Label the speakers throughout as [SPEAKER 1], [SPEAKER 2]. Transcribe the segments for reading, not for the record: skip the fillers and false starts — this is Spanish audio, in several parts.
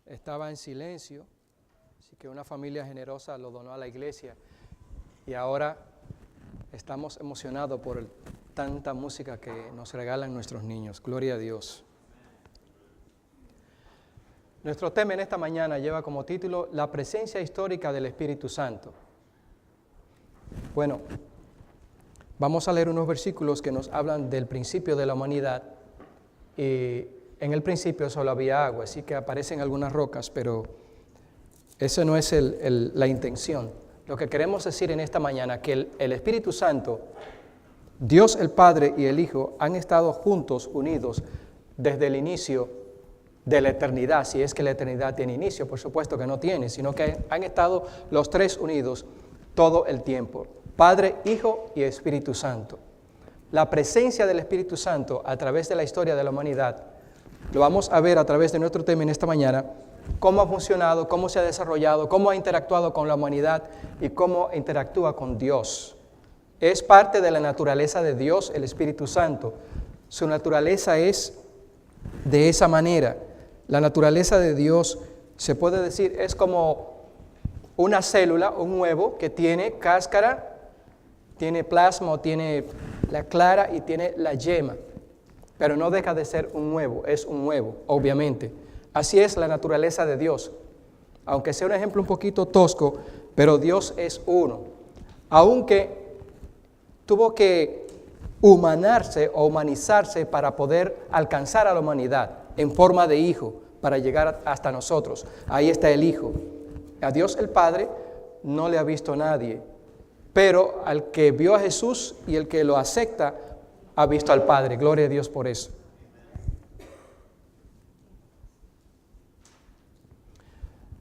[SPEAKER 1] estaba en silencio, así que una familia generosa lo donó a la iglesia y ahora estamos emocionados por tanta música que nos regalan nuestros niños. Gloria a Dios. Nuestro tema en esta mañana lleva como título La presencia histórica del Espíritu Santo. Bueno, vamos a leer unos versículos que nos hablan del principio de la humanidad. En el principio solo había agua, así que aparecen algunas rocas, pero esa no es la intención. Lo que queremos decir en esta mañana, que el Espíritu Santo, Dios el Padre y el Hijo han estado juntos, unidos, desde el inicio de la eternidad, si es que la eternidad tiene inicio, por supuesto que no tiene, sino que han estado los tres unidos todo el tiempo, Padre, Hijo y Espíritu Santo. La presencia del Espíritu Santo a través de la historia de la humanidad, lo vamos a ver a través de nuestro tema en esta mañana, cómo ha funcionado, cómo se ha desarrollado, cómo ha interactuado con la humanidad y cómo interactúa con Dios. Es parte de la naturaleza de Dios, el Espíritu Santo. Su naturaleza es de esa manera. La naturaleza de Dios, se puede decir, es como una célula, un huevo que tiene cáscara, tiene plasma, tiene la clara y tiene la yema. Pero no deja de ser un huevo, es un huevo, obviamente. Así es la naturaleza de Dios. Aunque sea un ejemplo un poquito tosco, pero Dios es uno. Aunque tuvo que humanarse o humanizarse para poder alcanzar a la humanidad en forma de hijo, para llegar hasta nosotros. Ahí está el Hijo. A Dios el Padre no le ha visto nadie, pero al que vio a Jesús y el que lo acepta, ha visto al Padre. Gloria a Dios por eso.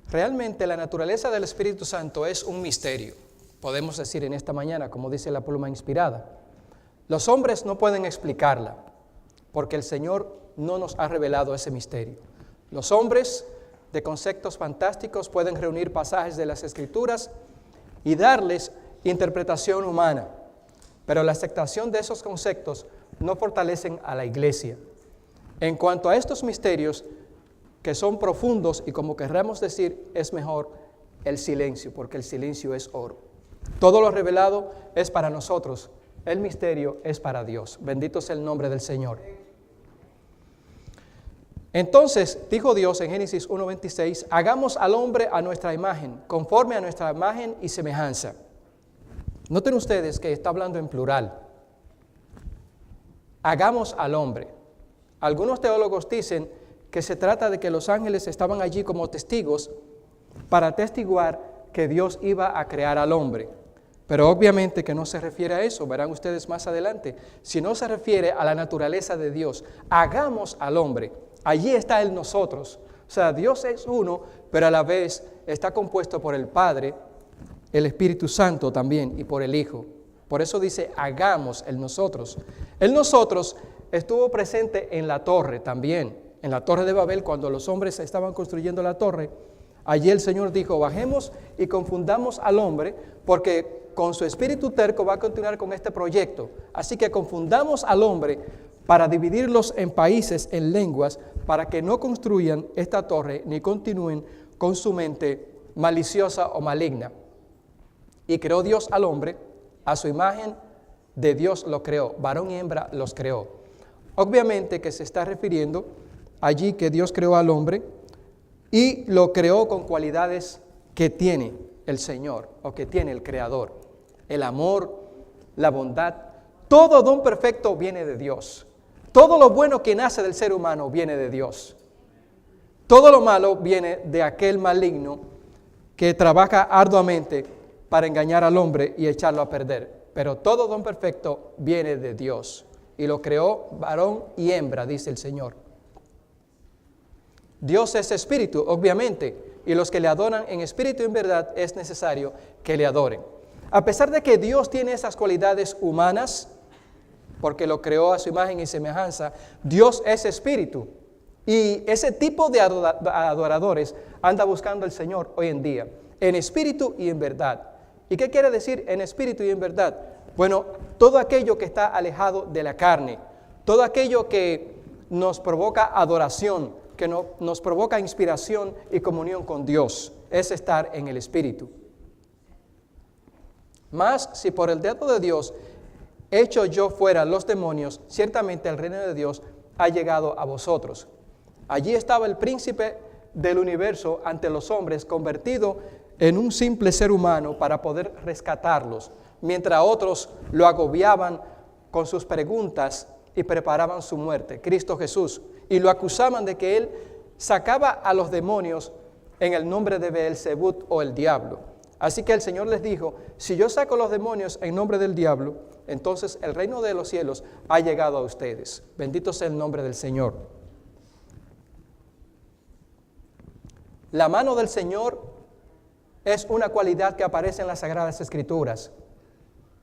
[SPEAKER 1] Realmente la naturaleza del Espíritu Santo es un misterio, podemos decir en esta mañana, como dice la pluma inspirada. Los hombres no pueden explicarla, porque el Señor no nos ha revelado ese misterio. Los hombres de conceptos fantásticos pueden reunir pasajes de las Escrituras y darles interpretación humana, pero la aceptación de esos conceptos no fortalecen a la iglesia. En cuanto a estos misterios, que son profundos y como querramos decir, es mejor el silencio, porque el silencio es oro. Todo lo revelado es para nosotros, el misterio es para Dios. Bendito sea el nombre del Señor. Entonces, dijo Dios en Génesis 1:26, hagamos al hombre a nuestra imagen, conforme a nuestra imagen y semejanza. Noten ustedes que está hablando en plural. Hagamos al hombre. Algunos teólogos dicen que se trata de que los ángeles estaban allí como testigos para atestiguar que Dios iba a crear al hombre. Pero obviamente que no se refiere a eso, verán ustedes más adelante. Si no se refiere a la naturaleza de Dios, hagamos al hombre. Allí está el nosotros. O sea, Dios es uno, pero a la vez está compuesto por el Padre, el Espíritu Santo también y por el Hijo. Por eso dice, hagamos el nosotros. El nosotros estuvo presente en la torre también. En la torre de Babel, cuando los hombres estaban construyendo la torre, allí el Señor dijo, bajemos y confundamos al hombre, porque con su espíritu terco va a continuar con este proyecto. Así que confundamos al hombre para dividirlos en países, en lenguas, para que no construyan esta torre ni continúen con su mente maliciosa o maligna. Y creó Dios al hombre, a su imagen de Dios lo creó, varón y hembra los creó. Obviamente que se está refiriendo allí que Dios creó al hombre y lo creó con cualidades que tiene el Señor o que tiene el Creador. El amor, la bondad, todo don perfecto viene de Dios. Todo lo bueno que nace del ser humano viene de Dios. Todo lo malo viene de aquel maligno que trabaja arduamente para engañar al hombre y echarlo a perder. Pero todo don perfecto viene de Dios. Y lo creó varón y hembra, dice el Señor. Dios es espíritu, obviamente, y los que le adoran en espíritu y en verdad es necesario que le adoren. A pesar de que Dios tiene esas cualidades humanas, porque lo creó a su imagen y semejanza, Dios es espíritu. Y ese tipo de adoradores anda buscando al Señor hoy en día, en espíritu y en verdad. ¿Y qué quiere decir en espíritu y en verdad? Bueno, todo aquello que está alejado de la carne, todo aquello que nos provoca adoración, que nos provoca inspiración y comunión con Dios, es estar en el Espíritu. Mas si por el dedo de Dios echo yo fuera los demonios, ciertamente el reino de Dios ha llegado a vosotros. Allí estaba el príncipe del universo ante los hombres, convertido en un simple ser humano para poder rescatarlos, mientras otros lo agobiaban con sus preguntas y preparaban su muerte, Cristo Jesús, y lo acusaban de que él sacaba a los demonios en el nombre de Beelzebub o el diablo. Así que el Señor les dijo, si yo saco los demonios en nombre del diablo, entonces el reino de los cielos ha llegado a ustedes. Bendito sea el nombre del Señor. La mano del Señor es una cualidad que aparece en las Sagradas Escrituras,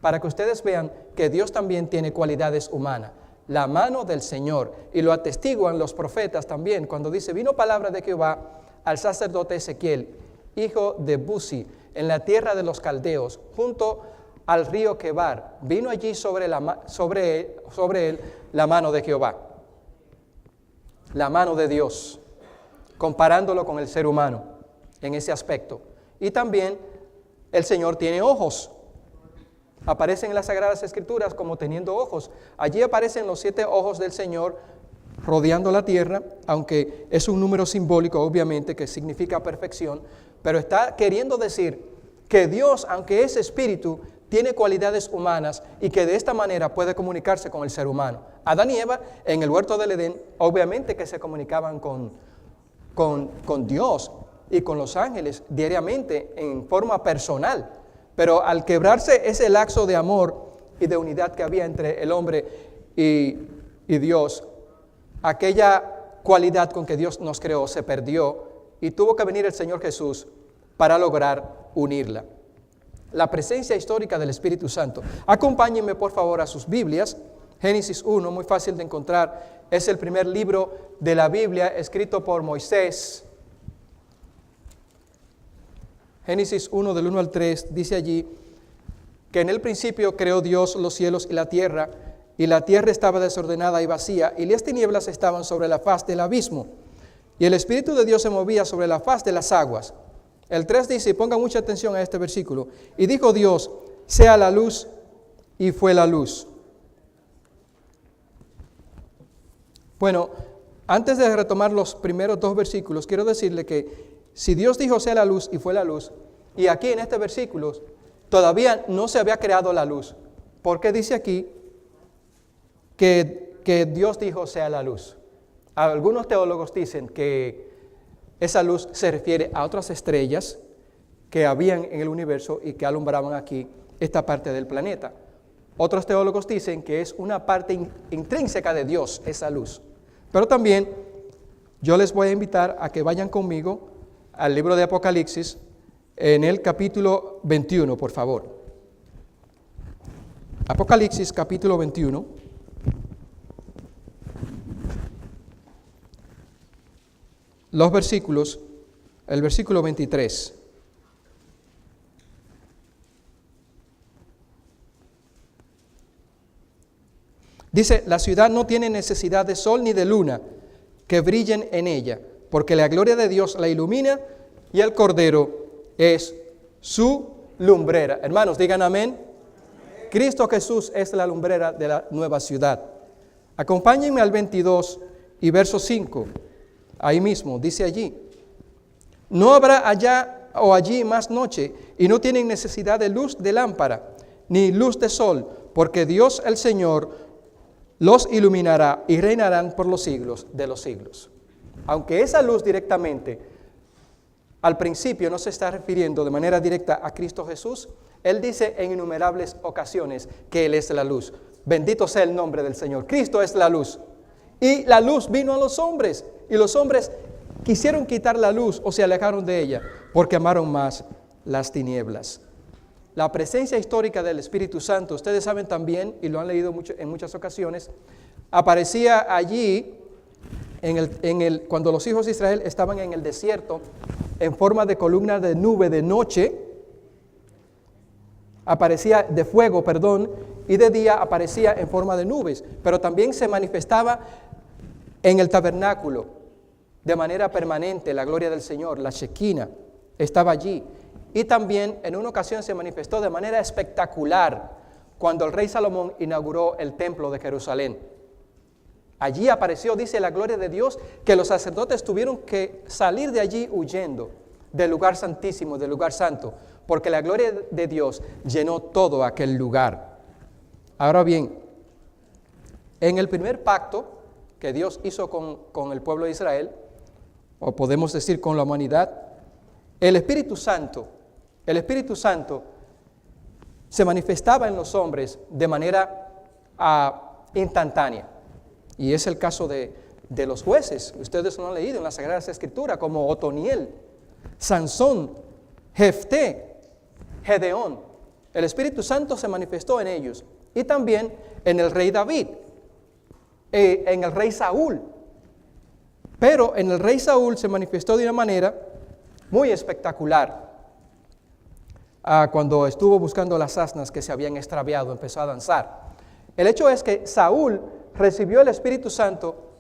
[SPEAKER 1] para que ustedes vean que Dios también tiene cualidades humanas. La mano del Señor, y lo atestiguan los profetas también, cuando dice, vino palabra de Jehová al sacerdote Ezequiel, hijo de Buzi, en la tierra de los caldeos, junto al río Quebar. Vino allí sobre él la mano de Jehová, la mano de Dios, comparándolo con el ser humano en ese aspecto. Y también el Señor tiene ojos. Aparecen en las Sagradas Escrituras como teniendo ojos. Allí aparecen los 7 ojos del Señor rodeando la tierra, aunque es un número simbólico, obviamente, que significa perfección, pero está queriendo decir que Dios, aunque es espíritu, tiene cualidades humanas y que de esta manera puede comunicarse con el ser humano. Adán y Eva en el huerto del Edén, obviamente que se comunicaban con Dios y con los ángeles diariamente en forma personal, pero al quebrarse ese lazo de amor y de unidad que había entre el hombre y Dios, aquella cualidad con que Dios nos creó se perdió y tuvo que venir el Señor Jesús para lograr unirla. La presencia histórica del Espíritu Santo. Acompáñenme por favor a sus Biblias. Génesis 1, muy fácil de encontrar, es el primer libro de la Biblia escrito por Moisés. Génesis 1 del 1 al 3 dice allí que en el principio creó Dios los cielos y la tierra estaba desordenada y vacía, y las tinieblas estaban sobre la faz del abismo, y el Espíritu de Dios se movía sobre la faz de las aguas. El 3 dice, y pongan mucha atención a este versículo, y dijo Dios, sea la luz, y fue la luz. Bueno, antes de retomar los primeros 2 versículos, quiero decirle que si Dios dijo sea la luz y fue la luz, y aquí en este versículo todavía no se había creado la luz, porque dice aquí que Dios dijo sea la luz. Algunos teólogos dicen que esa luz se refiere a otras estrellas que habían en el universo y que alumbraban aquí esta parte del planeta. Otros teólogos dicen que es una parte intrínseca de Dios, esa luz. Pero también yo les voy a invitar a que vayan conmigo al libro de Apocalipsis en el capítulo 21, por favor. Apocalipsis capítulo 21. Los versículos, el versículo 23. Dice, la ciudad no tiene necesidad de sol ni de luna que brillen en ella, porque la gloria de Dios la ilumina y el Cordero es su lumbrera. Hermanos, digan amén. Cristo Jesús es la lumbrera de la nueva ciudad. Acompáñenme al 22 y verso 5. Ahí mismo, dice allí, no habrá allá o allí más noche, y no tienen necesidad de luz de lámpara, ni luz de sol, porque Dios el Señor los iluminará y reinarán por los siglos de los siglos. Aunque esa luz directamente, al principio no se está refiriendo de manera directa a Cristo Jesús, Él dice en innumerables ocasiones que Él es la luz. Bendito sea el nombre del Señor. Cristo es la luz. Y la luz vino a los hombres, y los hombres quisieron quitar la luz o se alejaron de ella, porque amaron más las tinieblas. La presencia histórica del Espíritu Santo, ustedes saben también, y lo han leído en muchas ocasiones, aparecía allí cuando los hijos de Israel estaban en el desierto, en forma de columna de nube de noche, aparecía de fuego, y de día aparecía en forma de nubes, pero también se manifestaba en el tabernáculo, de manera permanente la gloria del Señor, la Shekinah, estaba allí. Y también en una ocasión se manifestó de manera espectacular cuando el rey Salomón inauguró el templo de Jerusalén. Allí apareció, dice la gloria de Dios, que los sacerdotes tuvieron que salir de allí huyendo del lugar santísimo, del lugar santo, porque la gloria de Dios llenó todo aquel lugar. Ahora bien, en el primer pacto que Dios hizo con el pueblo de Israel, o podemos decir con la humanidad, el Espíritu Santo se manifestaba en los hombres de manera instantánea. Y es el caso de los jueces. Ustedes lo han leído en las Sagradas Escrituras, como Otoniel, Sansón, Jefté, Gedeón. El Espíritu Santo se manifestó en ellos. Y también en el rey David, en el rey Saúl. Pero en el rey Saúl se manifestó de una manera muy espectacular. Cuando estuvo buscando las asnas que se habían extraviado, empezó a danzar. El hecho es que Saúl recibió el Espíritu Santo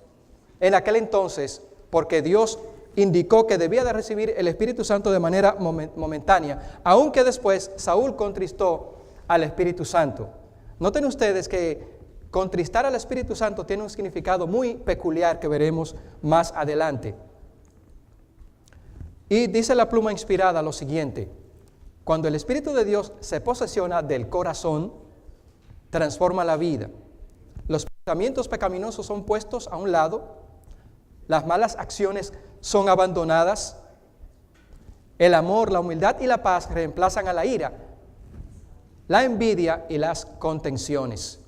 [SPEAKER 1] en aquel entonces porque Dios indicó que debía de recibir el Espíritu Santo de manera momentánea, aunque después Saúl contristó al Espíritu Santo. Noten ustedes que contristar al Espíritu Santo tiene un significado muy peculiar que veremos más adelante. Y dice la pluma inspirada lo siguiente: cuando el Espíritu de Dios se posesiona del corazón, transforma la vida. Los pensamientos pecaminosos son puestos a un lado, las malas acciones son abandonadas, el amor, la humildad y la paz reemplazan a la ira, la envidia y las contenciones.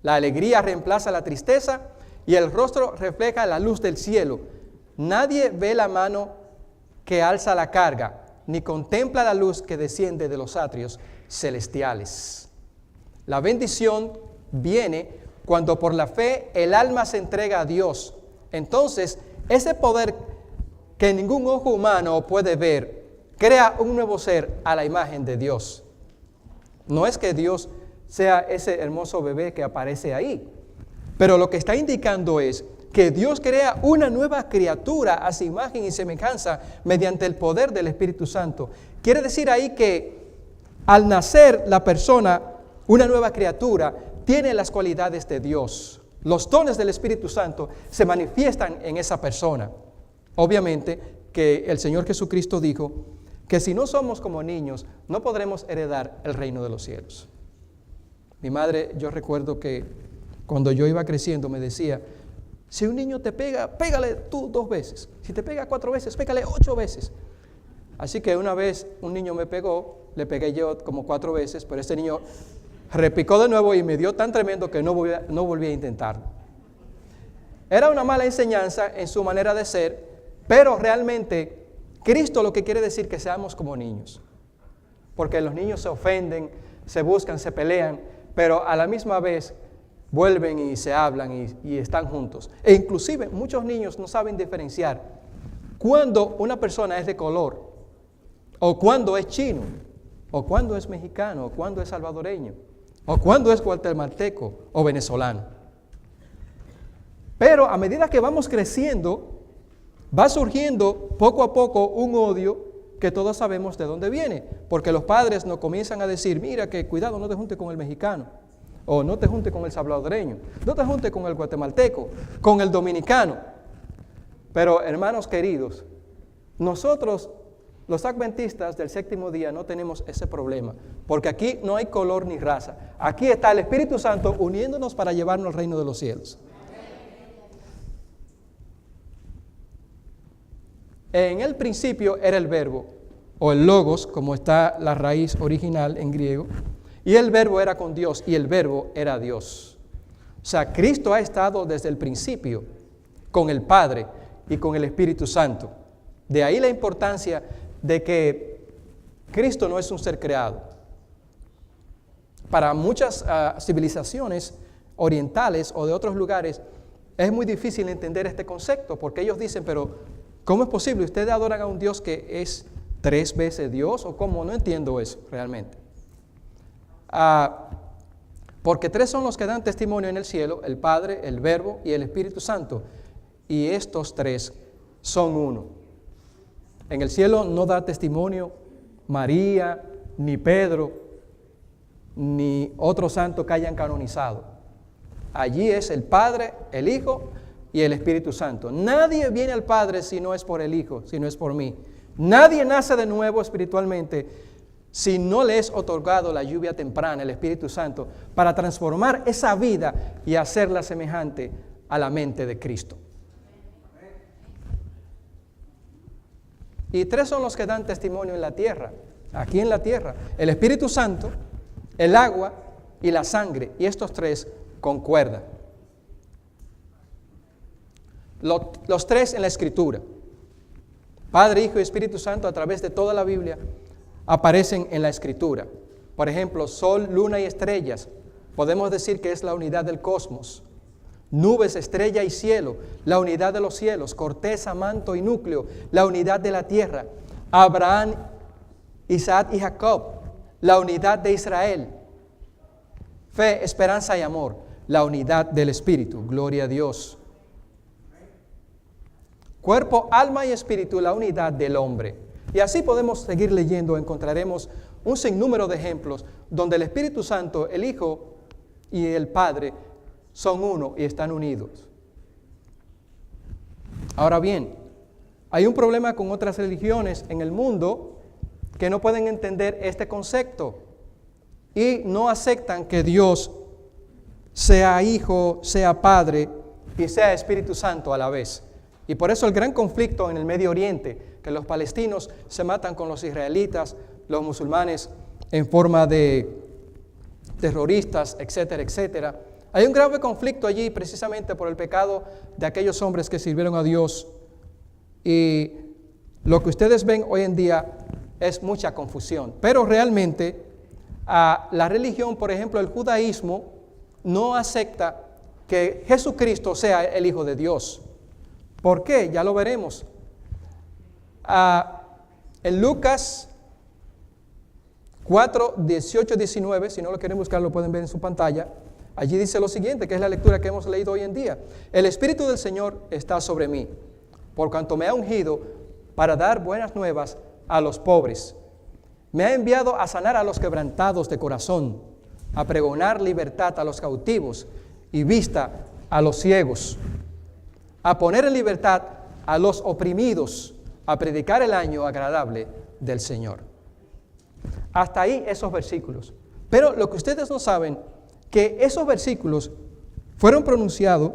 [SPEAKER 1] La alegría reemplaza la tristeza y el rostro refleja la luz del cielo. Nadie ve la mano que alza la carga, ni contempla la luz que desciende de los atrios celestiales. La bendición viene cuando por la fe el alma se entrega a Dios. Entonces, ese poder que ningún ojo humano puede ver, crea un nuevo ser a la imagen de Dios. No es que Dios sea ese hermoso bebé que aparece ahí, pero lo que está indicando es que Dios crea una nueva criatura a su imagen y semejanza mediante el poder del Espíritu Santo. Quiere decir ahí que al nacer la persona, una nueva criatura, tiene las cualidades de Dios. Los dones del Espíritu Santo se manifiestan en esa persona. Obviamente que el Señor Jesucristo dijo que si no somos como niños, no podremos heredar el reino de los cielos. Mi madre, yo recuerdo que cuando yo iba creciendo me decía: si un niño te pega, pégale tú 2 veces. Si te pega 4 veces, pégale 8 veces. Así que una vez un niño me pegó, le pegué yo como 4 veces, pero este niño repicó de nuevo y me dio tan tremendo que no volví a intentarlo. Era una mala enseñanza en su manera de ser, pero realmente Cristo lo que quiere decir que seamos como niños. Porque los niños se ofenden, se buscan, se pelean, pero a la misma vez vuelven y se hablan y están juntos. E inclusive muchos niños no saben diferenciar cuando una persona es de color, o cuando es chino, o cuando es mexicano, o cuando es salvadoreño, o cuando es guatemalteco o venezolano. Pero a medida que vamos creciendo, va surgiendo poco a poco un odio que todos sabemos de dónde viene, porque los padres nos comienzan a decir: mira que cuidado, no te juntes con el mexicano, o no te juntes con el salvadoreño, no te juntes con el guatemalteco, con el dominicano. Pero hermanos queridos, nosotros los adventistas del séptimo día no tenemos ese problema, porque aquí no hay color ni raza. Aquí está el Espíritu Santo uniéndonos para llevarnos al reino de los cielos. En el principio era el verbo, o el logos, como está la raíz original en griego, y el verbo era con Dios, y el verbo era Dios. O sea, Cristo ha estado desde el principio con el Padre y con el Espíritu Santo. De ahí la importancia de que Cristo no es un ser creado. Para muchas civilizaciones orientales o de otros lugares es muy difícil entender este concepto, porque ellos dicen: pero ¿cómo es posible? ¿Ustedes adoran a un Dios que es 3 veces Dios? ¿O cómo? No entiendo eso realmente. Porque 3 son los que dan testimonio en el cielo: el Padre, el Verbo y el Espíritu Santo. y estos tres son uno. En el cielo no da testimonio María, ni Pedro, ni otro santo que hayan canonizado. Allí es el Padre, el Hijo y el Espíritu Santo. Nadie viene al Padre si no es por el Hijo, si no es por mí. Nadie nace de nuevo espiritualmente si no le es otorgado la lluvia temprana, el Espíritu Santo, para transformar esa vida y hacerla semejante a la mente de Cristo. Y tres son los que dan testimonio en la tierra, aquí en la tierra: el Espíritu Santo, el agua y la sangre. Y estos tres concuerdan. Los tres en la Escritura, Padre, Hijo y Espíritu Santo, a través de toda la Biblia, aparecen en la Escritura. Por ejemplo, sol, luna y estrellas, podemos decir que es la unidad del cosmos. Nubes, estrella y cielo, la unidad de los cielos. Corteza, manto y núcleo, la unidad de la tierra. Abraham, Isaac y Jacob, la unidad de Israel. Fe, esperanza y amor, la unidad del Espíritu. Gloria a Dios. Cuerpo, alma y espíritu, la unidad del hombre. Y así podemos seguir leyendo. Encontraremos un sinnúmero de ejemplos donde el Espíritu Santo, el Hijo y el Padre son uno y están unidos. Ahora bien, hay un problema con otras religiones en el mundo que no pueden entender este concepto y no aceptan que Dios sea Hijo, sea Padre y sea Espíritu Santo a la vez. Y por eso el gran conflicto en el Medio Oriente, que los palestinos se matan con los israelitas, los musulmanes en forma de terroristas, etcétera, etcétera. Hay un grave conflicto allí precisamente por el pecado de aquellos hombres que sirvieron a Dios. Y lo que ustedes ven hoy en día es mucha confusión. Pero realmente la religión, por ejemplo, el judaísmo, no acepta que Jesucristo sea el Hijo de Dios. ¿Por qué? Ya lo veremos. En Lucas 4, 18, 19, si no lo quieren buscar, lo pueden ver en su pantalla. Allí dice lo siguiente, que es la lectura que hemos leído hoy en día. El Espíritu del Señor está sobre mí, por cuanto me ha ungido para dar buenas nuevas a los pobres. Me ha enviado a sanar a los quebrantados de corazón, a pregonar libertad a los cautivos y vista a los ciegos, a poner en libertad a los oprimidos, a predicar el año agradable del Señor. Hasta ahí esos versículos. Pero lo que ustedes no saben, que esos versículos fueron pronunciados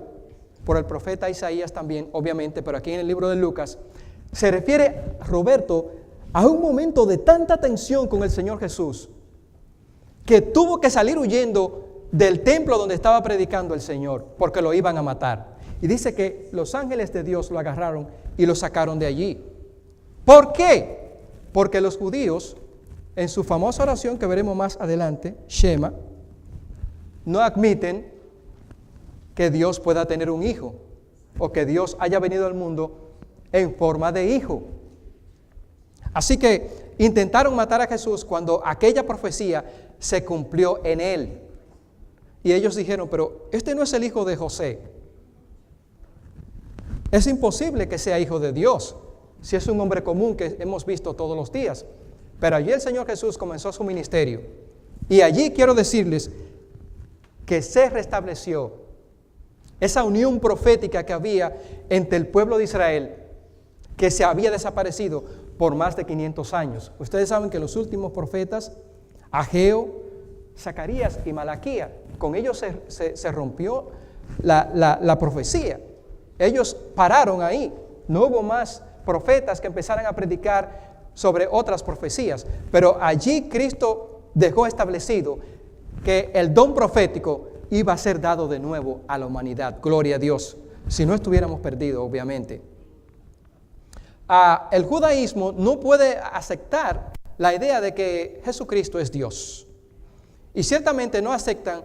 [SPEAKER 1] por el profeta Isaías también, obviamente, pero aquí en el libro de Lucas, se refiere, Roberto, a un momento de tanta tensión con el Señor Jesús, que tuvo que salir huyendo del templo donde estaba predicando el Señor, porque lo iban a matar. Y dice que los ángeles de Dios lo agarraron y lo sacaron de allí. ¿Por qué? Porque los judíos, en su famosa oración que veremos más adelante, Shema, no admiten que Dios pueda tener un hijo o que Dios haya venido al mundo en forma de hijo. Así que intentaron matar a Jesús cuando aquella profecía se cumplió en él. Y ellos dijeron, pero este no es el hijo de José. Es imposible que sea hijo de Dios, si es un hombre común que hemos visto todos los días. Pero allí el Señor Jesús comenzó su ministerio. Y allí quiero decirles que se restableció esa unión profética que había entre el pueblo de Israel, que se había desaparecido por más de 500 años. Ustedes saben que los últimos profetas, Ageo, Zacarías y Malaquía, con ellos se rompió la profecía. Ellos pararon ahí. No hubo más profetas que empezaran a predicar sobre otras profecías. Pero allí Cristo dejó establecido que el don profético iba a ser dado de nuevo a la humanidad. Gloria a Dios. Si no estuviéramos perdidos, obviamente. El judaísmo no puede aceptar la idea de que Jesucristo es Dios. Y ciertamente no aceptan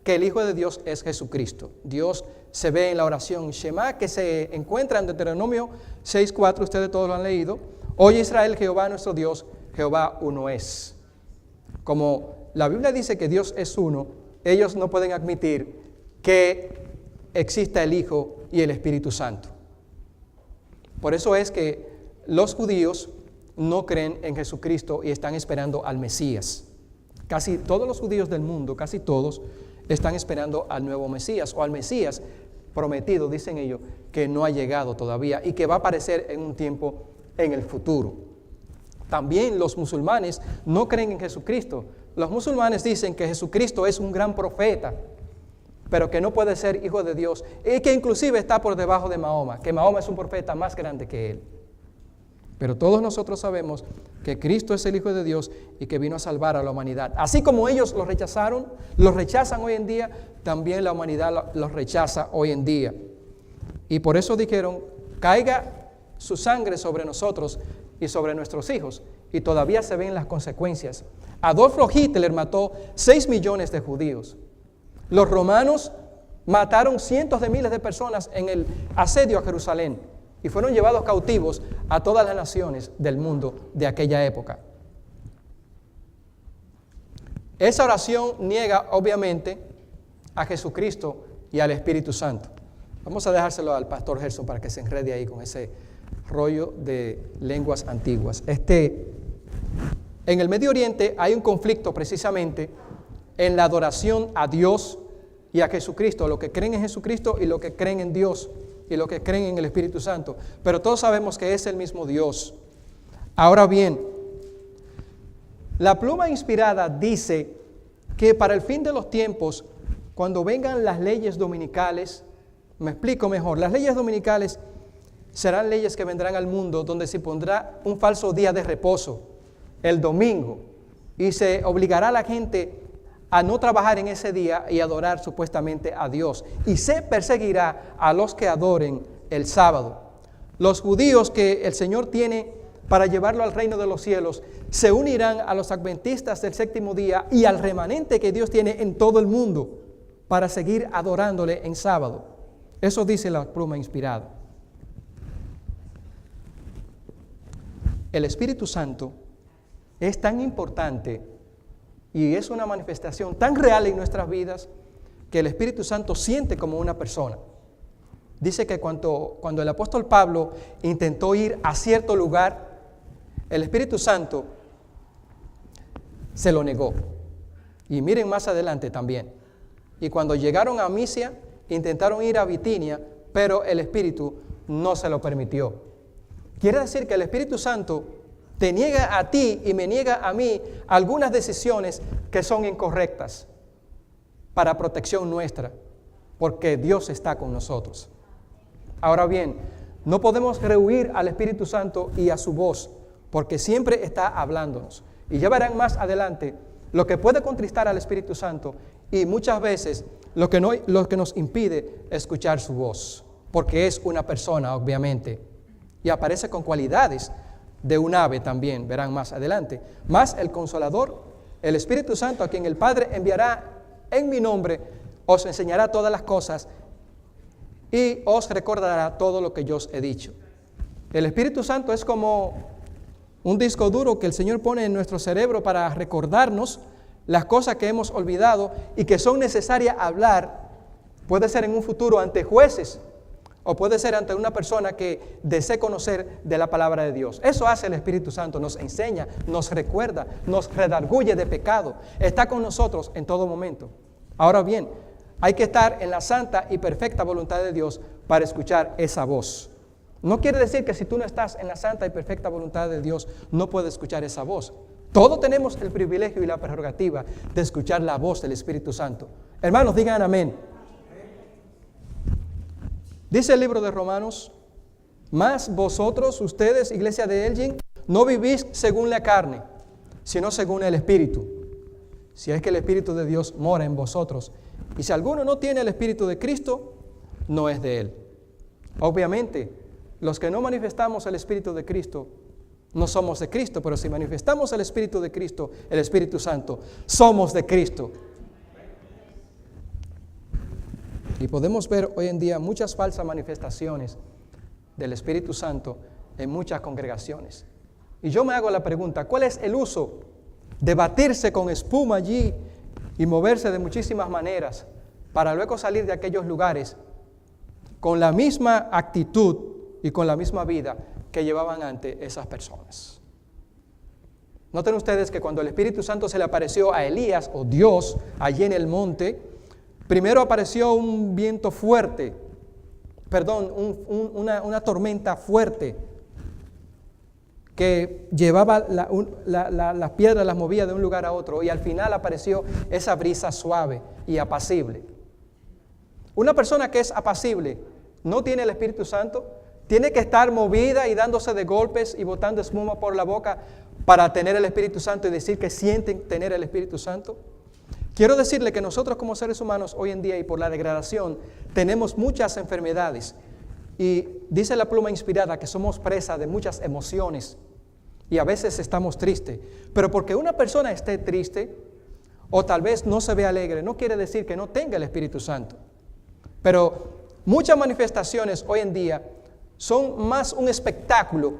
[SPEAKER 1] que el Hijo de Dios es Jesucristo. Dios se ve en la oración Shema, que se encuentra en Deuteronomio 6:4, ustedes todos lo han leído. Oye Israel, Jehová nuestro Dios, Jehová uno es. Como la Biblia dice que Dios es uno, ellos no pueden admitir que exista el Hijo y el Espíritu Santo. Por eso es que los judíos no creen en Jesucristo y están esperando al Mesías. Casi todos los judíos del mundo, casi todos, están esperando al nuevo Mesías o al Mesías prometido, dicen ellos, que no ha llegado todavía y que va a aparecer en un tiempo en el futuro. También los musulmanes no creen en Jesucristo. Los musulmanes dicen que Jesucristo es un gran profeta, pero que no puede ser hijo de Dios y que inclusive está por debajo de Mahoma, que Mahoma es un profeta más grande que él. Pero todos nosotros sabemos que Cristo es el Hijo de Dios y que vino a salvar a la humanidad. Así como ellos lo rechazaron, los rechazan hoy en día, también la humanidad los rechaza hoy en día. Y por eso dijeron, caiga su sangre sobre nosotros y sobre nuestros hijos. Y todavía se ven las consecuencias. Adolfo Hitler mató 6 millones de judíos. Los romanos mataron cientos de miles de personas en el asedio a Jerusalén y fueron llevados cautivos a todas las naciones del mundo de aquella época. Esa oración niega obviamente a Jesucristo y al Espíritu Santo. Vamos a dejárselo al pastor Gerson para que se enrede ahí con ese rollo de lenguas antiguas. En el Medio Oriente hay un conflicto precisamente en la adoración a Dios y a Jesucristo, lo que creen en Jesucristo y lo que creen en Dios y lo que creen en el Espíritu Santo. Pero todos sabemos que es el mismo Dios. Ahora bien, la pluma inspirada dice que para el fin de los tiempos, cuando vengan las leyes dominicales, me explico mejor, las leyes dominicales serán leyes que vendrán al mundo donde se pondrá un falso día de reposo, el domingo, y se obligará a la gente a no trabajar en ese día y adorar supuestamente a Dios. Y se perseguirá a los que adoren el sábado. Los judíos que el Señor tiene para llevarlo al reino de los cielos se unirán a los adventistas del séptimo día y al remanente que Dios tiene en todo el mundo para seguir adorándole en sábado. Eso dice la pluma inspirada. El Espíritu Santo es tan importante y es una manifestación tan real en nuestras vidas que el Espíritu Santo siente como una persona. Dice que cuando el apóstol Pablo intentó ir a cierto lugar, el Espíritu Santo se lo negó. Y miren más adelante también. Y cuando llegaron a Misia, intentaron ir a Bitinia, pero el Espíritu no se lo permitió. Quiere decir que el Espíritu Santo te niega a ti y me niega a mí algunas decisiones que son incorrectas para protección nuestra, porque Dios está con nosotros. Ahora bien, no podemos rehuir al Espíritu Santo y a su voz, porque siempre está hablándonos. Y ya verán más adelante lo que puede contristar al Espíritu Santo y muchas veces lo que nos impide escuchar su voz, porque es una persona, obviamente, y aparece con cualidades de un ave también, verán más adelante. Más el Consolador, el Espíritu Santo, a quien el Padre enviará en mi nombre, os enseñará todas las cosas y os recordará todo lo que yo os he dicho. El Espíritu Santo es como un disco duro que el Señor pone en nuestro cerebro para recordarnos las cosas que hemos olvidado y que son necesarias hablar. Puede ser en un futuro ante jueces o puede ser ante una persona que desee conocer de la palabra de Dios. Eso hace el Espíritu Santo, nos enseña, nos recuerda, nos redarguye de pecado. Está con nosotros en todo momento. Ahora bien, hay que estar en la santa y perfecta voluntad de Dios para escuchar esa voz. No quiere decir que si tú no estás en la santa y perfecta voluntad de Dios, no puedes escuchar esa voz. Todos tenemos el privilegio y la prerrogativa de escuchar la voz del Espíritu Santo. Hermanos, digan amén. Dice el libro de Romanos, mas vosotros, ustedes, iglesia de Elgin, no vivís según la carne, sino según el Espíritu. Si es que el Espíritu de Dios mora en vosotros. Y si alguno no tiene el Espíritu de Cristo, no es de Él. Obviamente, los que no manifestamos el Espíritu de Cristo, no somos de Cristo, pero si manifestamos el Espíritu de Cristo, el Espíritu Santo, somos de Cristo. Y podemos ver hoy en día muchas falsas manifestaciones del Espíritu Santo en muchas congregaciones. Y yo me hago la pregunta, ¿cuál es el uso de batirse con espuma allí y moverse de muchísimas maneras para luego salir de aquellos lugares con la misma actitud y con la misma vida que llevaban antes esas personas. Noten ustedes que cuando el Espíritu Santo se le apareció a Elías, o Dios, allí en el monte, primero apareció un viento fuerte, una tormenta fuerte, que llevaba las piedras, las movía de un lugar a otro, y al final apareció esa brisa suave y apacible. Una persona que es apacible no tiene el Espíritu Santo, tiene que estar movida y dándose de golpes y botando espuma por la boca para tener el Espíritu Santo y decir que sienten tener el Espíritu Santo. Quiero decirle que nosotros como seres humanos hoy en día y por la degradación tenemos muchas enfermedades, y dice la pluma inspirada que somos presa de muchas emociones y a veces estamos tristes, pero porque una persona esté triste o tal vez no se ve alegre no quiere decir que no tenga el Espíritu Santo. Pero muchas manifestaciones hoy en día son más un espectáculo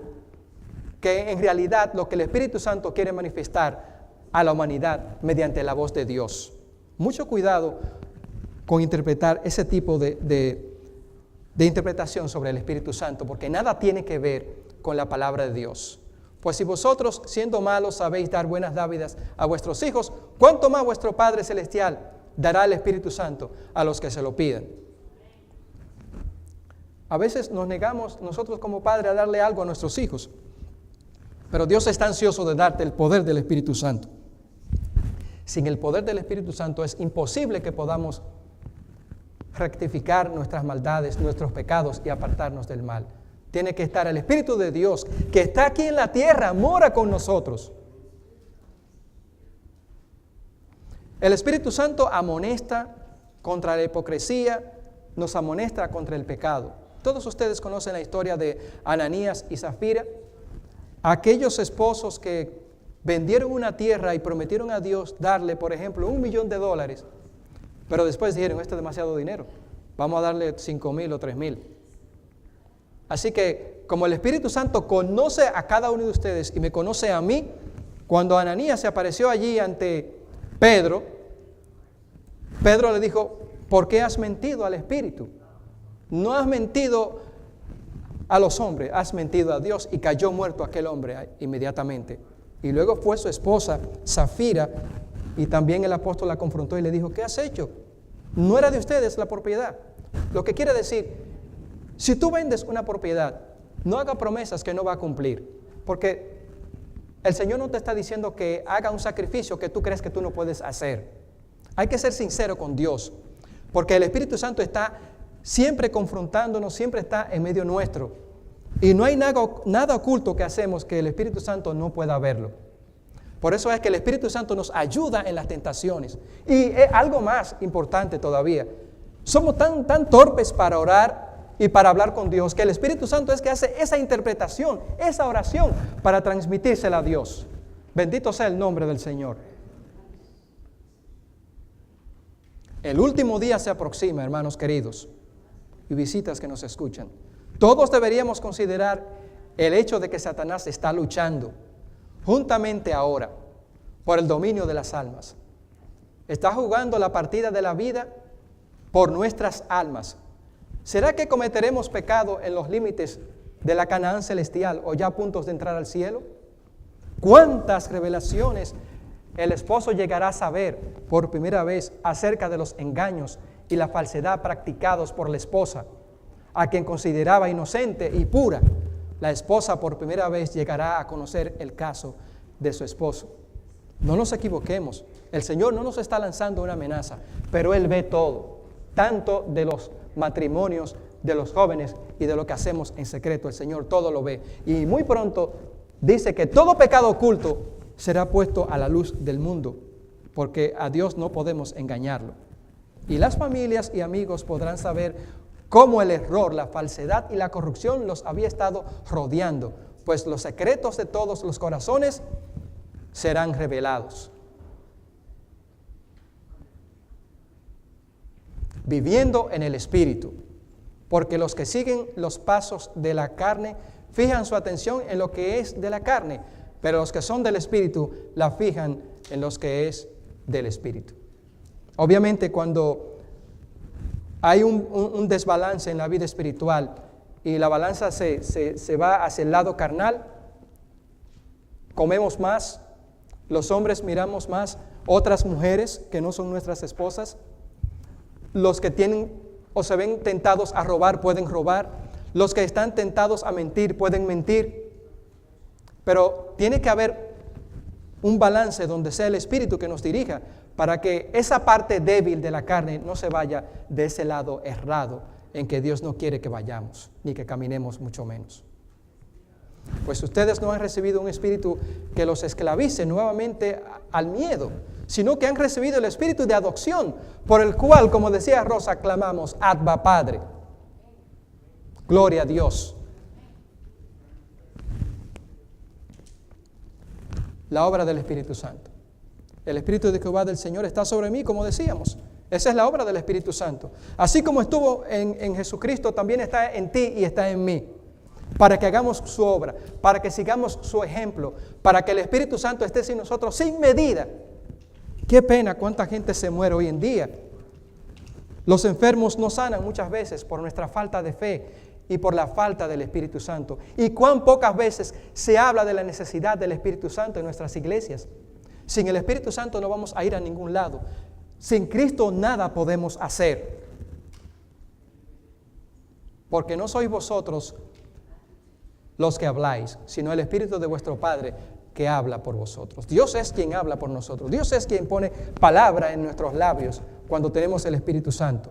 [SPEAKER 1] que en realidad lo que el Espíritu Santo quiere manifestar a la humanidad mediante la voz de Dios. Mucho cuidado con interpretar ese tipo de interpretación sobre el Espíritu Santo, porque nada tiene que ver con la palabra de Dios. Pues si vosotros, siendo malos, sabéis dar buenas dádivas a vuestros hijos, ¿cuánto más vuestro Padre Celestial dará el Espíritu Santo a los que se lo piden? A veces nos negamos nosotros como padres a darle algo a nuestros hijos, pero Dios está ansioso de darte el poder del Espíritu Santo. Sin el poder del Espíritu Santo es imposible que podamos rectificar nuestras maldades, nuestros pecados y apartarnos del mal. Tiene que estar el Espíritu de Dios, que está aquí en la tierra, mora con nosotros. El Espíritu Santo amonesta contra la hipocresía, nos amonesta contra el pecado. Todos ustedes conocen la historia de Ananías y Zafira, aquellos esposos que vendieron una tierra y prometieron a Dios darle, por ejemplo, $1,000,000, pero después dijeron, esto es demasiado dinero, vamos a darle 5,000 o 3,000. Así que, como el Espíritu Santo conoce a cada uno de ustedes y me conoce a mí, cuando Ananías se apareció allí ante Pedro, Pedro le dijo, ¿por qué has mentido al Espíritu? No has mentido a los hombres, has mentido a Dios, y cayó muerto aquel hombre inmediatamente. Y luego fue su esposa, Zafira, y también el apóstol la confrontó y le dijo, ¿qué has hecho? No era de ustedes la propiedad. Lo que quiere decir, si tú vendes una propiedad, no haga promesas que no va a cumplir, porque el Señor no te está diciendo que haga un sacrificio que tú crees que tú no puedes hacer. Hay que ser sincero con Dios, porque el Espíritu Santo está siempre confrontándonos, siempre está en medio nuestro. Y no hay nada oculto que hacemos que el Espíritu Santo no pueda verlo. Por eso es que el Espíritu Santo nos ayuda en las tentaciones. Y algo más importante todavía, somos tan torpes para orar y para hablar con Dios, que el Espíritu Santo es que hace esa interpretación, esa oración, para transmitírsela a Dios. Bendito sea el nombre del Señor. El último día se aproxima, hermanos queridos, y visitas que nos escuchan. Todos deberíamos considerar el hecho de que Satanás está luchando juntamente ahora por el dominio de las almas. Está jugando la partida de la vida por nuestras almas. ¿Será que cometeremos pecado en los límites de la Canaán celestial o ya a puntos de entrar al cielo? ¿Cuántas revelaciones el esposo llegará a saber por primera vez acerca de los engaños y la falsedad practicados por la esposa, a quien consideraba inocente y pura? La esposa por primera vez llegará a conocer el caso de su esposo. No nos equivoquemos, el Señor no nos está lanzando una amenaza, pero Él ve todo, tanto de los matrimonios, de los jóvenes y de lo que hacemos en secreto. El Señor todo lo ve, y muy pronto dice que todo pecado oculto será puesto a la luz del mundo, porque a Dios no podemos engañarlo. Y las familias y amigos podrán saber cómo el error, la falsedad y la corrupción los había estado rodeando, pues los secretos de todos los corazones serán revelados. Viviendo en el Espíritu, porque los que siguen los pasos de la carne fijan su atención en lo que es de la carne, pero los que son del Espíritu la fijan en los que es del Espíritu. Obviamente, cuando hay un desbalance en la vida espiritual y la balanza se va hacia el lado carnal, comemos más, los hombres miramos más otras mujeres que no son nuestras esposas, los que tienen o se ven tentados a robar pueden robar, los que están tentados a mentir pueden mentir, pero tiene que haber un balance donde sea el Espíritu que nos dirija para que esa parte débil de la carne no se vaya de ese lado errado en que Dios no quiere que vayamos, ni que caminemos mucho menos. Pues ustedes no han recibido un espíritu que los esclavice nuevamente al miedo, sino que han recibido el espíritu de adopción, por el cual, como decía Rosa, clamamos, Abba Padre. Gloria a Dios. La obra del Espíritu Santo. El Espíritu de Jehová del Señor está sobre mí, como decíamos. Esa es la obra del Espíritu Santo. Así como estuvo en Jesucristo, también está en ti y está en mí. Para que hagamos su obra, para que sigamos su ejemplo, para que el Espíritu Santo esté sin nosotros sin medida. Qué pena cuánta gente se muere hoy en día. Los enfermos no sanan muchas veces por nuestra falta de fe y por la falta del Espíritu Santo. Y cuán pocas veces se habla de la necesidad del Espíritu Santo en nuestras iglesias. Sin el Espíritu Santo no vamos a ir a ningún lado. Sin Cristo nada podemos hacer. Porque no sois vosotros los que habláis, sino el Espíritu de vuestro Padre que habla por vosotros. Dios es quien habla por nosotros. Dios es quien pone palabra en nuestros labios cuando tenemos el Espíritu Santo.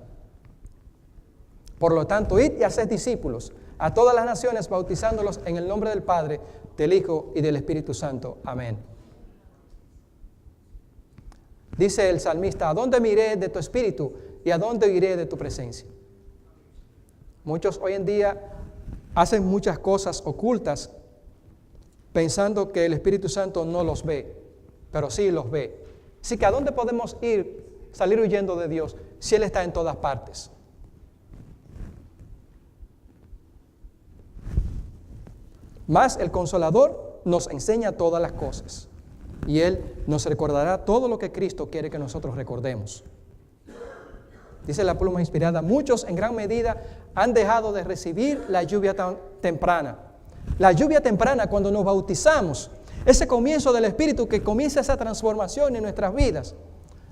[SPEAKER 1] Por lo tanto, id y haced discípulos a todas las naciones, bautizándolos en el nombre del Padre, del Hijo y del Espíritu Santo. Amén. Dice el salmista, ¿a dónde me iré de tu espíritu y a dónde iré de tu presencia? Muchos hoy en día hacen muchas cosas ocultas pensando que el Espíritu Santo no los ve, pero sí los ve. Así que ¿a dónde podemos ir, salir huyendo de Dios si Él está en todas partes? Mas el Consolador nos enseña todas las cosas y Él nos recordará todo lo que Cristo quiere que nosotros recordemos. Dice la pluma inspirada, muchos en gran medida han dejado de recibir la lluvia temprana. La lluvia temprana cuando nos bautizamos, ese comienzo del Espíritu que comienza esa transformación en nuestras vidas,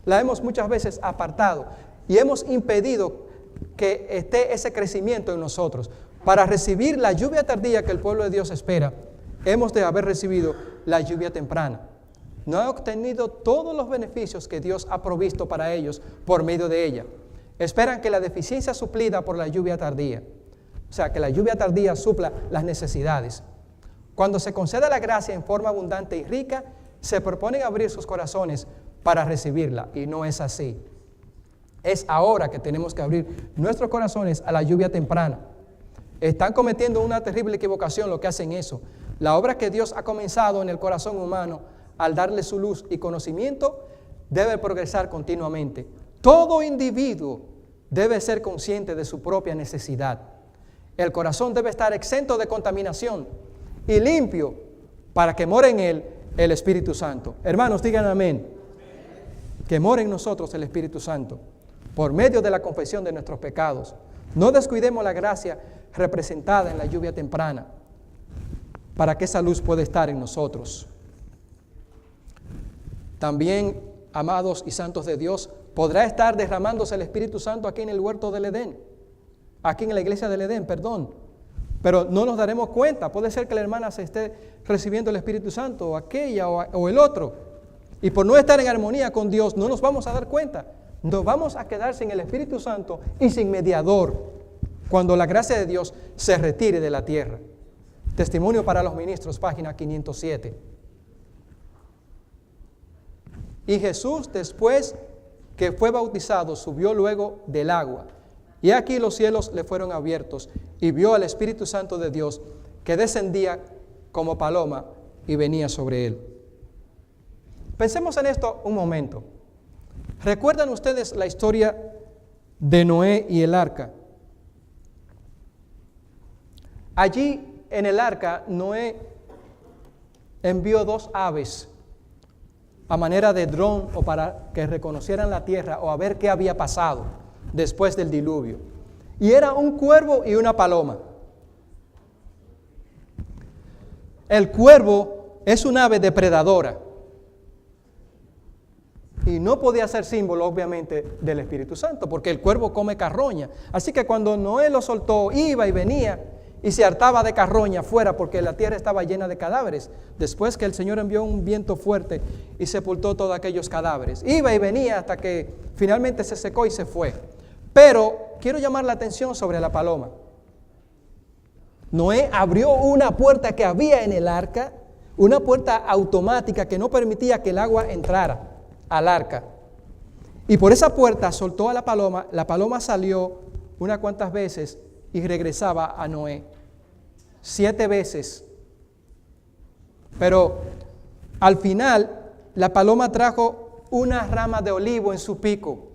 [SPEAKER 1] la hemos muchas veces apartado y hemos impedido que esté ese crecimiento en nosotros. Para recibir la lluvia tardía que el pueblo de Dios espera, hemos de haber recibido la lluvia temprana. No han obtenido todos los beneficios que Dios ha provisto para ellos por medio de ella. Esperan que la deficiencia suplida por la lluvia tardía. O sea, que la lluvia tardía supla las necesidades. Cuando se conceda la gracia en forma abundante y rica, se proponen abrir sus corazones para recibirla. Y no es así. Es ahora que tenemos que abrir nuestros corazones a la lluvia temprana. Están cometiendo una terrible equivocación lo que hacen eso. La obra que Dios ha comenzado en el corazón humano, al darle su luz y conocimiento, debe progresar continuamente. Todo individuo debe ser consciente de su propia necesidad. El corazón debe estar exento de contaminación y limpio para que more en él el Espíritu Santo. Hermanos, digan amén. Que more en nosotros el Espíritu Santo por medio de la confesión de nuestros pecados. No descuidemos la gracia representada en la lluvia temprana para que esa luz pueda estar en nosotros. También, amados y santos de Dios, podrá estar derramándose el Espíritu Santo aquí en el huerto del Edén, aquí en la iglesia del Edén, perdón. Pero no nos daremos cuenta. Puede ser que la hermana se esté recibiendo el Espíritu Santo, o aquella o el otro. Y por no estar en armonía con Dios, no nos vamos a dar cuenta. Nos vamos a quedar sin el Espíritu Santo y sin mediador cuando la gracia de Dios se retire de la tierra. Testimonio para los ministros, página 507. Y Jesús, después que fue bautizado, subió luego del agua. Y aquí los cielos le fueron abiertos y vio al Espíritu Santo de Dios que descendía como paloma y venía sobre él. Pensemos en esto un momento. ¿Recuerdan ustedes la historia de Noé y el arca? Allí en el arca, Noé envió 2 aves a manera de dron o para que reconocieran la tierra o a ver qué había pasado después del diluvio. Y era un cuervo y una paloma. el cuervo es un ave depredadora. Y no podía ser símbolo, obviamente, del Espíritu Santo, porque el cuervo come carroña. Así que cuando Noé lo soltó, iba y venía y se hartaba de carroña afuera, porque la tierra estaba llena de cadáveres. Después que el Señor envió un viento fuerte y sepultó todos aquellos cadáveres. Iba y venía hasta que finalmente se secó y se fue. Pero quiero llamar la atención sobre la paloma. Noé abrió una puerta que había en el arca, una puerta automática que no permitía que el agua entrara al arca. Y por esa puerta soltó a la paloma salió unas cuantas veces y regresaba a Noé. 7 veces. Pero al final la paloma trajo una rama de olivo en su pico.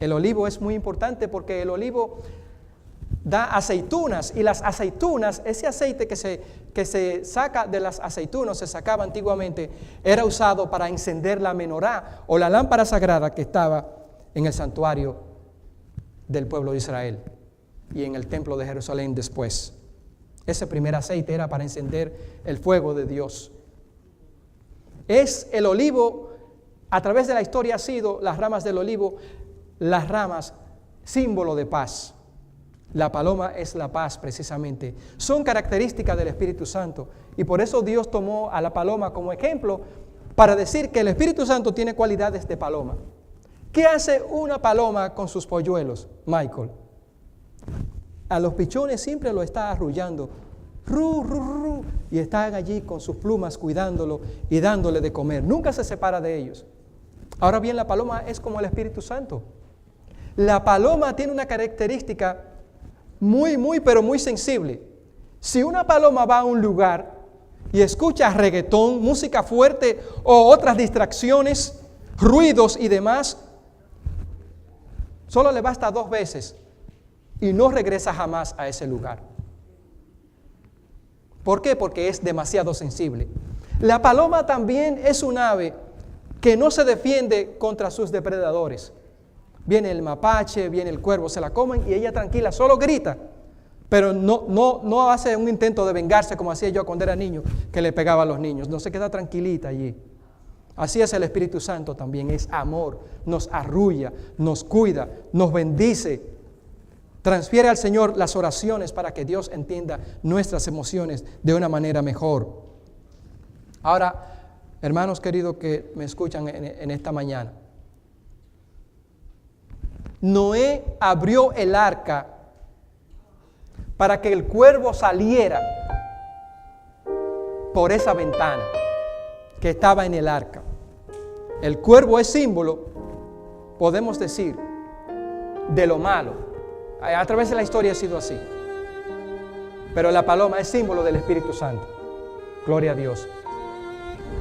[SPEAKER 1] El olivo es muy importante porque el olivo da aceitunas, y las aceitunas, ese aceite que se saca de las aceitunas, se sacaba antiguamente, era usado para encender la menorá o la lámpara sagrada que estaba en el santuario del pueblo de Israel y en el templo de Jerusalén después. Ese primer aceite era para encender el fuego de Dios. Es el olivo, a través de la historia ha sido las ramas del olivo, las ramas símbolo de paz. La paloma es la paz precisamente. Son características del Espíritu Santo y por eso Dios tomó a la paloma como ejemplo para decir que el Espíritu Santo tiene cualidades de paloma. ¿Qué hace una paloma con sus polluelos, Michael? A los pichones siempre lo está arrullando, ru, ru, ru, y están allí con sus plumas cuidándolo y dándole de comer. Nunca se separa de ellos. Ahora bien, la paloma es como el Espíritu Santo. La paloma tiene una característica pero muy sensible. Si una paloma va a un lugar y escucha reggaetón, música fuerte o otras distracciones, ruidos y demás, solo le basta 2 veces y no regresa jamás a ese lugar. ¿Por qué? Porque es demasiado sensible. La paloma también es un ave que no se defiende contra sus depredadores. Viene el mapache, viene el cuervo, se la comen y ella tranquila, solo grita, pero no hace un intento de vengarse como hacía yo cuando era niño, que le pegaba a los niños. No, se queda tranquilita allí. Así es el Espíritu Santo también, es amor, nos arrulla, nos cuida, nos bendice, transfiere al Señor las oraciones para que Dios entienda nuestras emociones de una manera mejor. Ahora, hermanos queridos que me escuchan en esta mañana, Noé abrió el arca para que el cuervo saliera por esa ventana que estaba en el arca. El cuervo es símbolo, podemos decir, de lo malo. A través de la historia ha sido así. Pero la paloma es símbolo del Espíritu Santo. Gloria a Dios.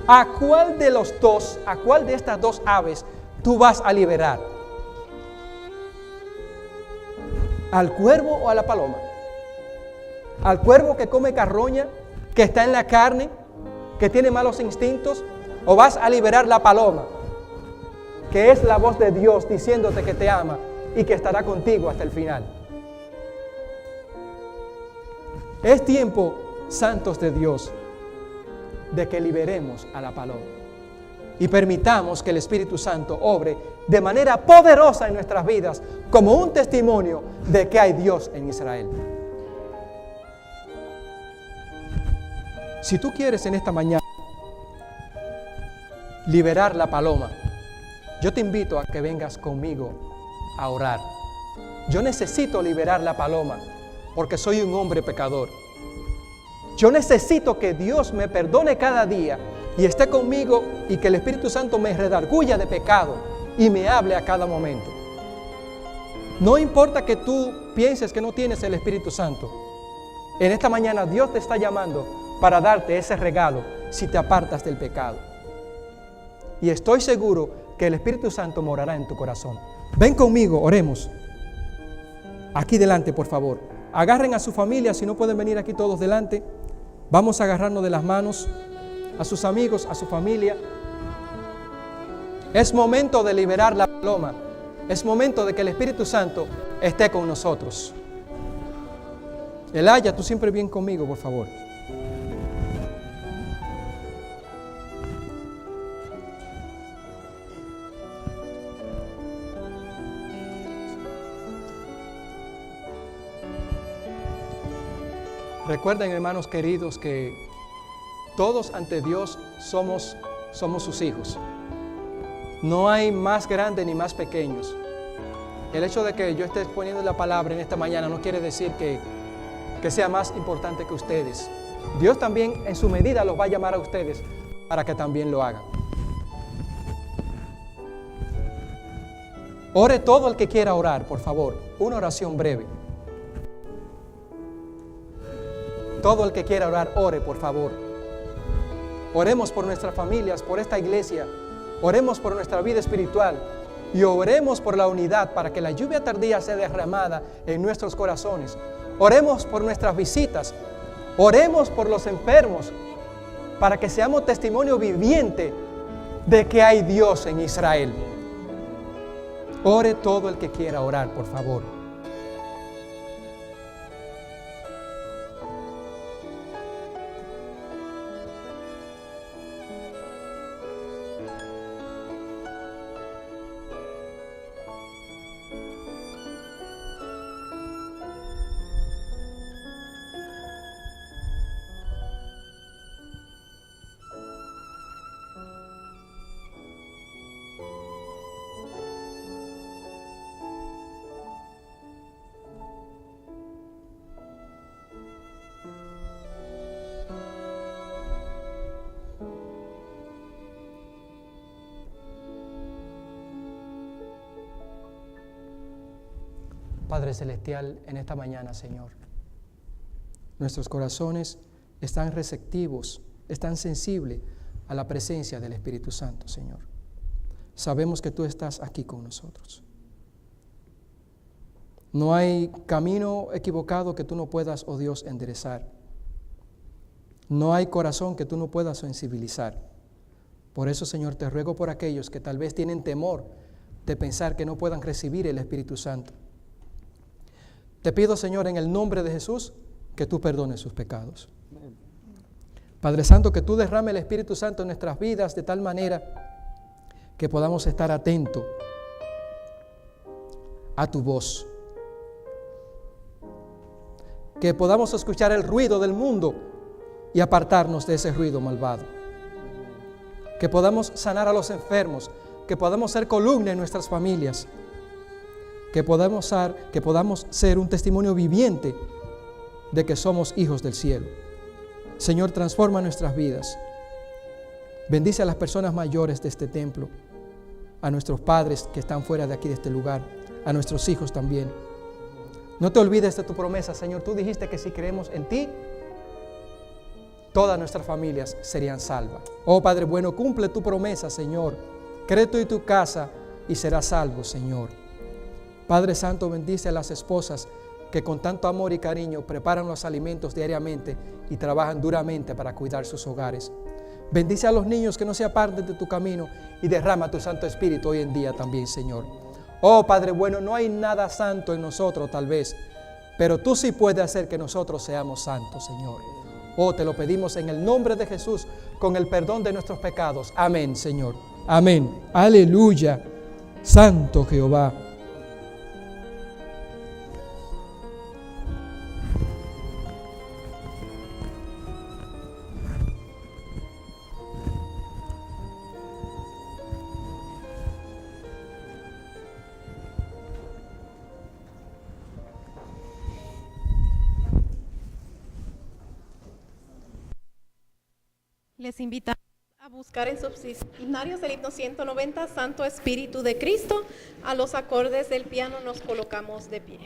[SPEAKER 1] ¿A cuál de estas 2 aves tú vas a liberar? ¿Al cuervo o a la paloma? ¿Al cuervo que come carroña, que está en la carne, que tiene malos instintos? ¿O vas a liberar la paloma, que es la voz de Dios diciéndote que te ama y que estará contigo hasta el final? Es tiempo, santos de Dios, de que liberemos a la paloma y permitamos que el Espíritu Santo obre de manera poderosa en nuestras vidas como un testimonio de que hay Dios en Israel. Si tú quieres en esta mañana liberar la paloma, yo te invito a que vengas conmigo a orar. Yo necesito liberar la paloma porque soy un hombre pecador. Yo necesito que Dios me perdone cada día y esté conmigo y que el Espíritu Santo me redarguya de pecado y me hable a cada momento. No importa que tú pienses que no tienes el Espíritu Santo. En esta mañana Dios te está llamando para darte ese regalo si te apartas del pecado. Y estoy seguro que el Espíritu Santo morará en tu corazón. Ven conmigo, oremos. Aquí delante, por favor. Agarren a su familia, si no pueden venir aquí todos delante. Vamos a agarrarnos de las manos, a sus amigos, a su familia. Es momento de liberar la paloma. Es momento de que el Espíritu Santo esté con nosotros. Elaya, tú siempre bien conmigo, por favor. Recuerden, hermanos queridos, que todos ante Dios somos sus hijos. No hay más grandes ni más pequeños. El hecho de que yo esté exponiendo la palabra en esta mañana no quiere decir que sea más importante que ustedes. Dios también en su medida los va a llamar a ustedes para que también lo hagan. Ore todo el que quiera orar, por favor. Una oración breve. Todo el que quiera orar, ore, por favor. Oremos por nuestras familias, por esta iglesia. Oremos por nuestra vida espiritual. Y oremos por la unidad para que la lluvia tardía sea derramada en nuestros corazones. Oremos por nuestras visitas. Oremos por los enfermos para que seamos testimonio viviente de que hay Dios en Israel. Ore todo el que quiera orar, por favor. Padre Celestial, en esta mañana, Señor, nuestros corazones están receptivos, están sensibles a la presencia del Espíritu Santo, Señor. Sabemos que tú estás aquí con nosotros. No hay camino equivocado que tú no puedas, oh Dios, enderezar. No hay corazón que tú no puedas sensibilizar. Por eso, Señor, te ruego por aquellos que tal vez tienen temor de pensar que no puedan recibir el Espíritu Santo. Te pido, Señor, en el nombre de Jesús, que tú perdones sus pecados. Padre Santo, que tú derrame el Espíritu Santo en nuestras vidas de tal manera que podamos estar atentos a tu voz. Que podamos escuchar el ruido del mundo y apartarnos de ese ruido malvado. Que podamos sanar a los enfermos, que podamos ser columna en nuestras familias. Que podamos ser un testimonio viviente de que somos hijos del cielo. Señor, transforma nuestras vidas. Bendice a las personas mayores de este templo, a nuestros padres que están fuera de aquí de este lugar, a nuestros hijos también. No te olvides de tu promesa, Señor. Tú dijiste que si creemos en ti, todas nuestras familias serían salvas. Oh Padre bueno, cumple tu promesa, Señor. Cree tú y tu casa y serás salvo, Señor. Padre Santo, bendice a las esposas que con tanto amor y cariño preparan los alimentos diariamente y trabajan duramente para cuidar sus hogares. Bendice a los niños que no se aparten de tu camino y derrama tu Santo Espíritu hoy en día también, Señor. Oh Padre bueno, no hay nada santo en nosotros tal vez, pero tú sí puedes hacer que nosotros seamos santos, Señor. Oh, te lo pedimos en el nombre de Jesús, con el perdón de nuestros pecados. Amén, Señor. Amén. Aleluya. Santo Jehová.
[SPEAKER 2] Les invitamos a buscar en sus himnarios el himno 190, Santo Espíritu de Cristo. A los acordes del piano nos colocamos de pie.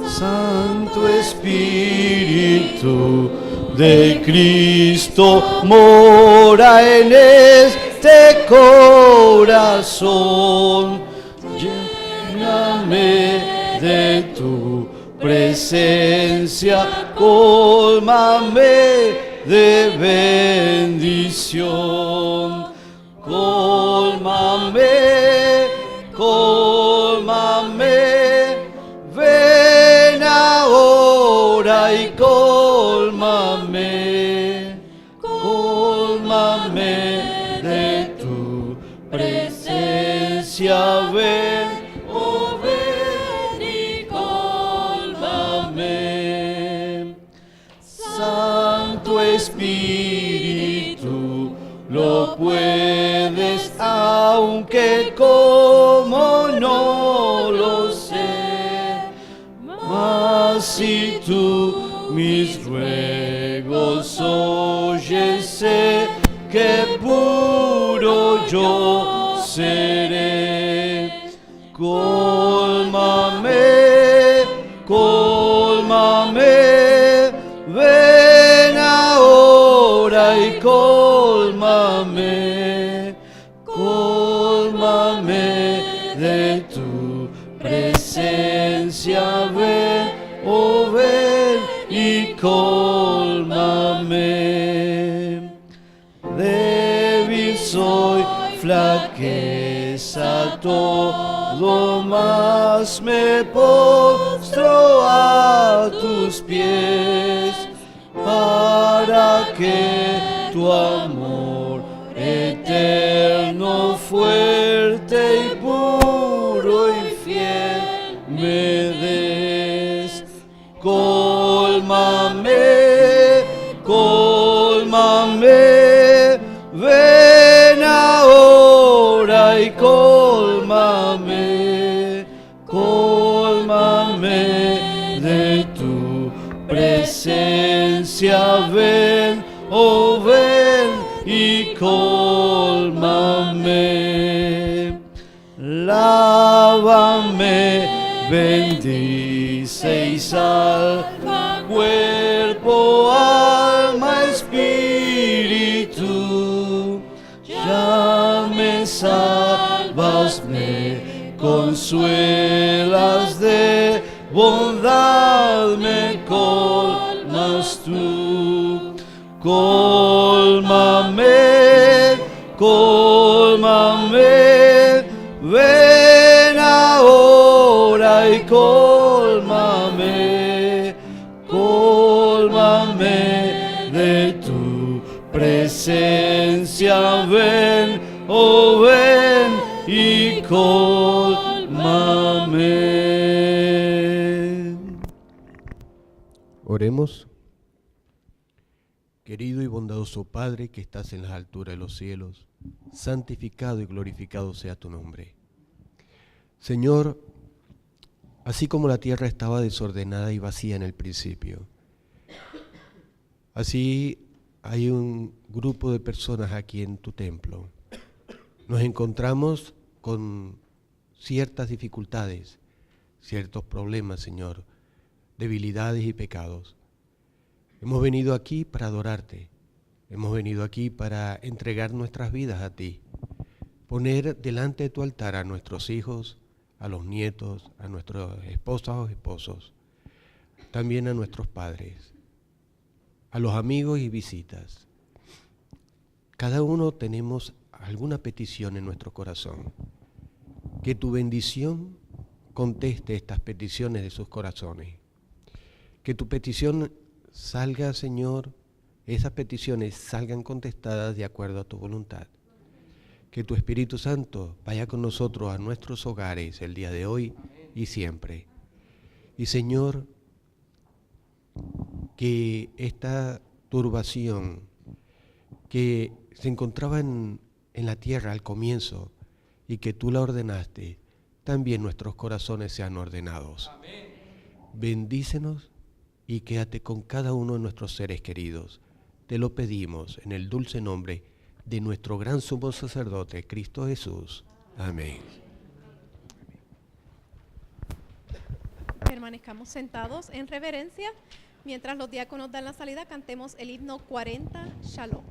[SPEAKER 3] Santo Espíritu de Cristo mora en este corazón, lléname de tu presencia, cólmame de bendición, cólmame, cólmame, ven ahora y cólmame, cólmame. presencia ven, oh ven y cólmame. Santo Espíritu, lo puedes, aunque como no lo sé. Mas si tú mis ruegos oyes, sé que puro yo seré. Cólmame, cólmame, ven ahora y cólmame, cólmame de tu presencia, ven, oh ven y cólmame. Débil soy, flaqueza todo, más me postro a tus pies, para que tu amor eterno, fuerte y puro y fiel me des. Cólmame, cólmame, ven ahora y cólmame, cólmame de tu presencia, ven, oh ven y cólmame. Lávame, bendice y salva, cuerpo, alma, espíritu. Ya me salvas, me consuelas, de bondad me colmas tú. Cólmame, cólmame, ven ahora y cólmame, cólmame de tu presencia, ven, oh ven y cólmame.
[SPEAKER 4] Oremos. Querido y bondadoso Padre que estás en las alturas de los cielos, santificado y glorificado sea tu nombre. Señor, así como la tierra estaba desordenada y vacía en el principio, así hay un grupo de personas aquí en tu templo. Nos encontramos con ciertas dificultades, ciertos problemas, Señor, debilidades y pecados. Hemos venido aquí para adorarte, hemos venido aquí para entregar nuestras vidas a ti, poner delante de tu altar a nuestros hijos, a los nietos, a nuestros esposas o esposos, también a nuestros padres, a los amigos y visitas. Cada uno tenemos alguna petición en nuestro corazón. Que tu bendición conteste estas peticiones de sus corazones. Que tu petición salga, Señor, esas peticiones salgan contestadas de acuerdo a tu voluntad. Que tu Espíritu Santo vaya con nosotros a nuestros hogares el día de hoy y siempre. Y Señor, que esta turbación que se encontraba en la tierra al comienzo y que tú la ordenaste, también nuestros corazones sean ordenados. Amén. Bendícenos y quédate con cada uno de nuestros seres queridos. Te lo pedimos en el dulce nombre de nuestro gran sumo sacerdote, Cristo Jesús. Amén.
[SPEAKER 2] Permanezcamos sentados en reverencia. Mientras los diáconos dan la salida, cantemos el himno 40, Shalom.